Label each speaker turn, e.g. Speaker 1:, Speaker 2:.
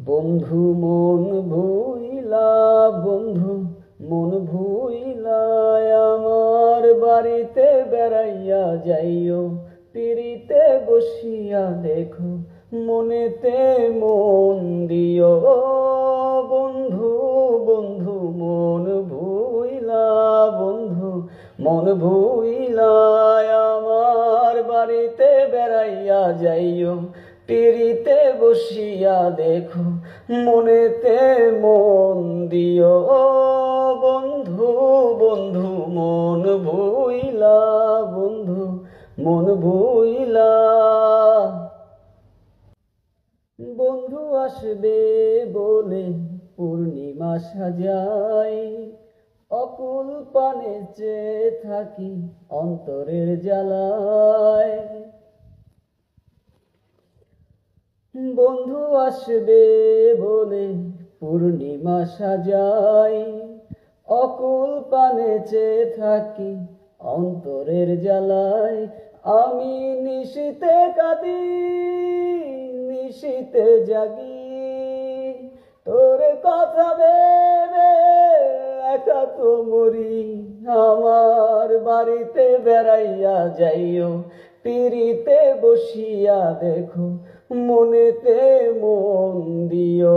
Speaker 1: বন্ধু মন ভুইলা, বন্ধু মন ভুইলা আমার বাড়িতে বেড়াইয়া যাইও। পিড়িতে বসিয়া দেখো, মনেতে মন দিও। বন্ধু বন্ধু মন ভুইলা, বন্ধু মন ভুইলা আমার বাড়িতে বেড়াইয়া যাইও। পিড়িতে বসিয়া দেখো, মনেতে মন দিও। বন্ধু বন্ধু মন ভুইলা, বন্ধু মন ভুইলা। বন্ধু আসবে বলে পূর্ণিমা সাজাই, অকুল পানে চেয়ে থাকি অন্তরের জ্বালায়। বন্ধু আসবে বলে পূর্ণিমা সাজাই, অকুল পানে চেয়ে থাকি অন্তরের জ্বালায়। আমি নিশীতে কাঁদি, নিশীতে জাগি, তোর কথা ভেবে একা তো মরি। আমার বাড়িতে বেড়াইয়া যাইও, পিড়িতে বসিয়া দেখো, মনেতে মন দিও।